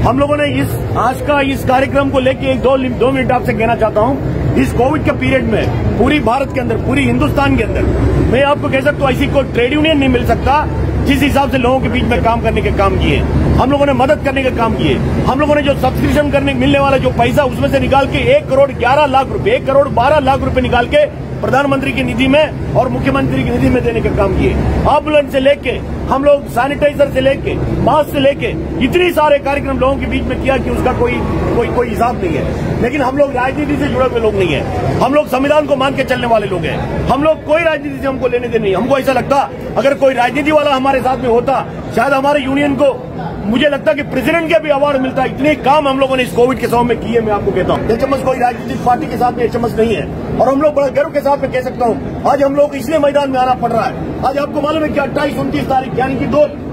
हम लोगों ने इस कार्यक्रम को लेके दो मिनट आपसे कहना चाहता हूं। इस कोविड के पीरियड में पूरी भारत के अंदर, पूरी हिंदुस्तान के अंदर मैं आपको कह सकता हूं ऐसी कोई ट्रेड यूनियन नहीं मिल सकता जिस हिसाब से लोगों के बीच में काम करने के काम किए। हम लोगों ने मदद करने के काम किए। हम लोगों ने जो सब्सक्रिप्शन करने मिलने वाला जो पैसा उसमें से निकाल के 1 करोड़ 11 लाख रुपए, 1 करोड़ 12 लाख रुपए निकाल के प्रधानमंत्री की निधि में और मुख्यमंत्री की निधि में देने का काम किए। एम्बुलेंस से लेके हम लोग सैनिटाइजर से लेके मास्क से लेके इतने सारे कार्यक्रम लोगों के बीच में किया कि उसका कोई हिसाब नहीं है। लेकिन हम लोग राजनीति से जुड़े हुए लोग नहीं है। हम लोग संविधान को मान के चलने वाले लोग हैं। हम लोग कोई राजनीति से हमको लेने देने नहीं। हमको ऐसा लगता अगर कोई राजनीति वाला हमारे साथ में होता शायद हमारे यूनियन को, मुझे लगता कि प्रेसिडेंट का भी अवार्ड मिलता। इतने काम हम लोगों ने इस कोविड के समय में किए। मैं आपको कहता हूँ एचएमएस कोई राजनीतिक पार्टी के साथ में एचएमएस नहीं है और हम लोग बड़ा गर्व के साथ में कह सकता हूँ आज हम लोग इसलिए मैदान में आना पड़ रहा है। आज आपको मालूम है कि 28-29 तारीख यानी कि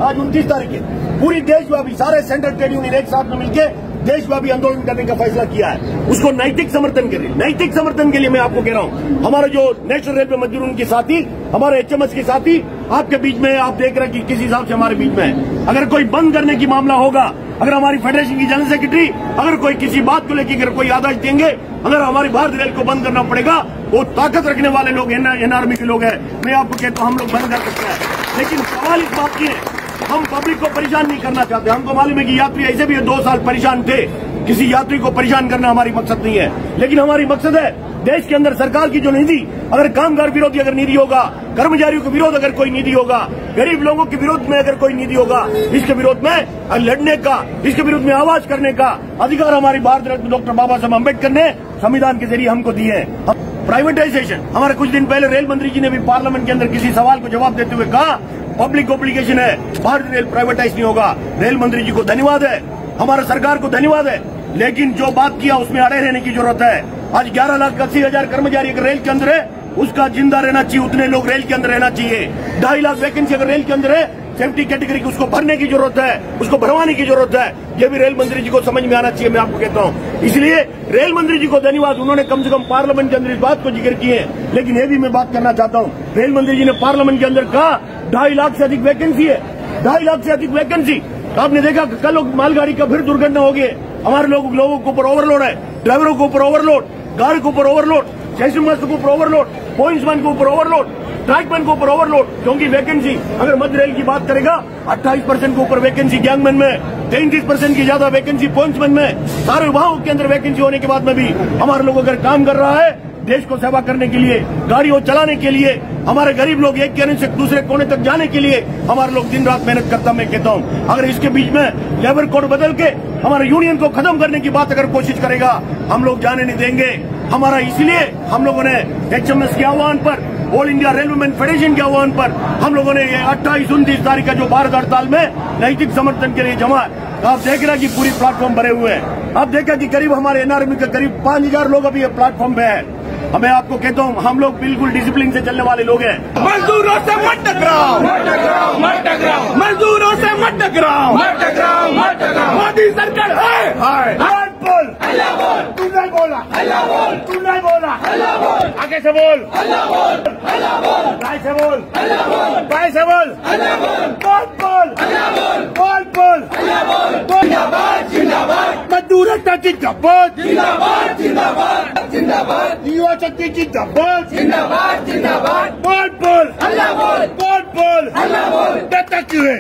आज 29 तारीख है पूरी देशव्यापी सारे सेंट्रल ट्रेड यूनियन एक साथ में मिलकर देशव्यापी आंदोलन करने का फैसला किया है। उसको नैतिक समर्थन के लिए, नैतिक समर्थन के लिए मैं आपको कह रहा हूँ हमारा जो नेशनल रेलवे मजदूर उनके साथी, हमारे एचएमएस के साथी आपके बीच में, आप देख रहे हैं कि किस हिसाब से हमारे बीच में है। अगर कोई बंद करने की मामला होगा, अगर हमारी फेडरेशन की जनरल सेक्रेटरी अगर कोई किसी बात को लेकर अगर कोई आदेश देंगे, अगर हमारी भारत रेल को बंद करना पड़ेगा, वो ताकत रखने वाले लोग एनआरमी के लोग हैं। मैं आपको कहता हूँ हम लोग बंद कर सकते हैं। लेकिन सवाल इस बात की है हम पब्लिक को परेशान नहीं करना चाहते। हमको मालूम है कि यात्री ऐसे भी 2 साल परेशान थे। किसी यात्री को परेशान करना हमारी मकसद नहीं है। लेकिन हमारी मकसद है देश के अंदर सरकार की जो नीति, अगर कामगार विरोधी अगर नीति होगा, कर्मचारियों के विरोध अगर कोई नीति होगा, गरीब लोगों के विरोध में अगर कोई नीति होगा, इसके विरोध में लड़ने का, इसके विरोध में आवाज करने का अधिकार हमारी भारत रत्न डॉक्टर बाबा साहब अम्बेडकर ने संविधान के जरिए हमको दिए है। प्राइवेटाइजेशन, हमारे कुछ दिन पहले रेल मंत्री जी ने भी पार्लियामेंट के अंदर किसी सवाल को जवाब देते हुए कहा पब्लिक ऑब्लिगेशन है, भारतीय रेल प्राइवेटाइज नहीं होगा। रेल मंत्री जी को धन्यवाद है, हमारा सरकार को धन्यवाद है। लेकिन जो बात किया उसमें अड़े रहने की जरूरत है। आज 11,80,000 कर्मचारी अगर रेल के अंदर है उसका जिंदा रहना चाहिए, उतने लोग रेल के अंदर रहना चाहिए। 2.5 लाख वैकेंसी अगर रेल के अंदर है, सेफ्टी कैटेगरी की उसको भरने की जरूरत है, उसको भरवाने की जरूरत है। ये भी रेल मंत्री जी को समझ में आना चाहिए। मैं आपको कहता हूँ इसलिए रेल मंत्री जी को धन्यवाद, उन्होंने कम से कम पार्लियामेंट के अंदर इस बात को जिक्र किए। लेकिन ये भी मैं बात करना चाहता हूँ, रेल मंत्री जी ने पार्लियामेंट के अंदर कहा 2.5 लाख से अधिक वैकेंसी है, 2.5 लाख से अधिक वैकेंसी। आपने देखा कल मालगाड़ी का फिर दुर्घटना हो गई। हमारे लोगों के ऊपर ओवरलोड है, ड्राइवरों के ऊपर ओवरलोड, गार्ड के ऊपर ओवरलोड, स्टेशन मास्टर के ऊपर ओवरलोड, पोइंट्समैन के ऊपर ओवरलोड, ट्रैकमैन के ऊपर ओवरलोड। क्योंकि वैकेंसी अगर मध्य रेल की बात करेगा 28% के ऊपर वैकेंसी गैंगमैन में, 33% की ज्यादा वैकेंसी पोइंट्समैन में। सारे विभागों के अंदर वैकेंसी होने के बाद में भी हमारे लोग अगर काम कर रहा है देश को सेवा करने के लिए, गाड़ियों चलाने के लिए, हमारे गरीब लोग एक कोने से दूसरे कोने तक जाने के लिए हमारे लोग दिन रात मेहनत करता। मैं कहता हूँ अगर इसके बीच में लेबर कोड बदल के हमारे यूनियन को खत्म करने की बात अगर कोशिश करेगा हम लोग जाने नहीं देंगे। हमारा इसलिए हम लोगों ने एचएमएस के आह्वान पर, ऑल इंडिया रेलवेमैन फेडरेशन के आह्वान पर हम लोगों ने 28-29 तारीख का जो भारत हड़ताल में नैतिक समर्थन के लिए जमा। आप देख रहे हैं कि पूरी प्लेटफॉर्म भरे हुए हैं। आप देखा कि करीब हमारे एनआरमी के करीब 5,000 लोग अभी प्लेटफॉर्म पे है। मैं आपको कहता हूँ हम लोग बिल्कुल डिसिप्लिन से चलने वाले लोग हैं। मजदूरों से मत टकराओ, मजदूरों से मत टकराओ, मोदी सरकार है। बोल तू नहीं बोला, तू नहीं बोला, आगे से बोल, बाएं से बोल, बाएं से बोल, बोल बोल बोल बोल। मजदूर एकता जिंदाबाद, जिंदाबाद जिंदाबाद जिंदाबाद। युवा शक्ति जिंदाबाद, जिंदाबाद जिंदाबाद। बोल बोल बोल बोल बोल। कहता क्यों है?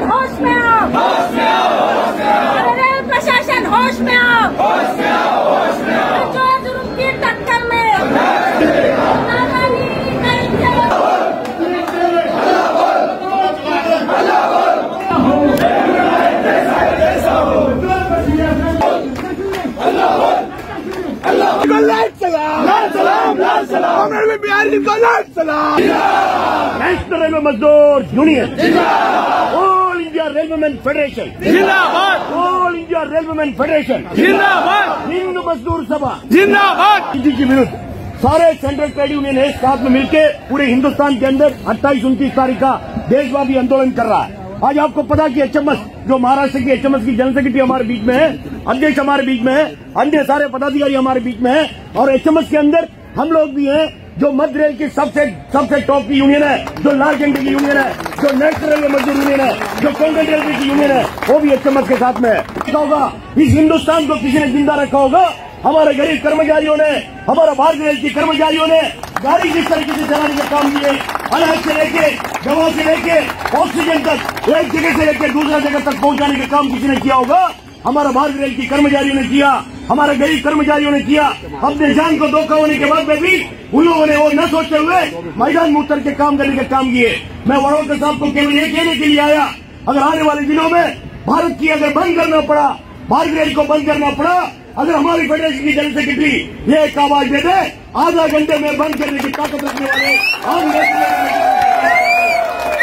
होश में आओ, होश में आओ, होश में आओ। रेल प्रशासन होश में आओ, होश में आओ, होश में आओ। जो जुर्म की टक्कर में नेशनल रेलवे मजदूर union, all India railwaymen federation जिंदाबाद, ऑल इंडिया रेलवेमैन फेडरेशन जिंदाबाद, हिंद मजदूर सभा जिंदाबाद। नीति के विरुद्ध सारे सेंट्रल ट्रेड यूनियन एक साथ में मिलकर पूरे हिंदुस्तान के अंदर 28-29 तारीख का देशव्यापी आंदोलन कर रहा है। आज आपको पता कि एचएमएस जो महाराष्ट्र की एचएमएस की जनरल सेक्रेटरी हमारे बीच में है, अध्यक्ष हमारे बीच में है, अन्य सारे पदाधिकारी हमारे बीच में है और एचएमएस के अंदर हम लोग भी हैं जो मध्य रेल की सबसे टॉप की यूनियन है, जो लाल झंडे की यूनियन है, जो नेशनल मजदूर यूनियन है, जो कांग्रेस की यूनियन है, वो भी एक चम्मच के साथ में है। होगा इस हिंदुस्तान को किसी ने जिंदा रखा होगा? हमारे गरीब कर्मचारियों ने, हमारा भारत रेल के कर्मचारियों ने गाड़ी किस तरीके से चलाने का काम किए, अनाज से लेके दवा से लेके ऑक्सीजन तक एक जगह से लेकर दूसरा जगह तक पहुंचाने का काम किसी ने किया होगा? हमारा भारत रेल की कर्मचारियों ने किया, हमारे गरीब कर्मचारियों ने किया। अपने जान को धोखा होने के बाद में भी उन लोगों ने वो न सोचते हुए मैदान में उतर के काम करने का काम किए। मैं वड़ोदरा साहब को केवल ये कहने के लिए आया, अगर आने वाले दिनों में भारत की अगर बंद करना पड़ा, भारत रेल को बंद करना पड़ा, अगर हमारी फेडरेशन की जनरल सेक्रेटरी ये एक आवाज दे दे, आधा घंटे में बंद करने की ताकत रखने वाले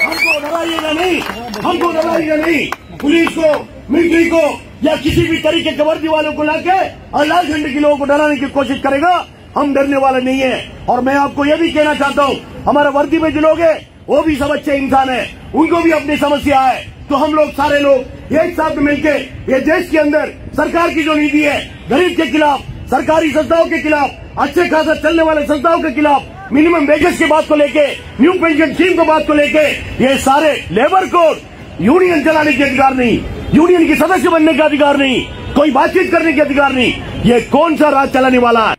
हमको डराइएगा नहीं, हमको डराइएगा नहीं। पुलिस को, मिलिट्री को या किसी भी तरीके के वर्दी वालों को लाके और लाल झंडे के लोगों को डराने की कोशिश करेगा, हम डरने वाले नहीं है। और मैं आपको यह भी कहना चाहता हूँ, हमारा वर्दी में जो लोग हैं वो भी सब अच्छे इंसान है, उनको भी अपनी समस्या है। तो हम लोग सारे लोग एक साथ मिलकर ये देश के अंदर सरकार की जो नीति है, गरीब के खिलाफ, सरकारी संस्थाओं के खिलाफ, अच्छे खासा चलने वाले संस्थाओं के खिलाफ, मिनिमम वेजेस की बात को लेके, न्यू पेंशन स्कीम को बात को लेके, ये सारे लेबर कोड, यूनियन चलाने के अधिकार नहीं, यूनियन की सदस्य बनने का अधिकार नहीं, कोई बातचीत करने के अधिकार नहीं। ये कौन सा राज चलाने वाला है?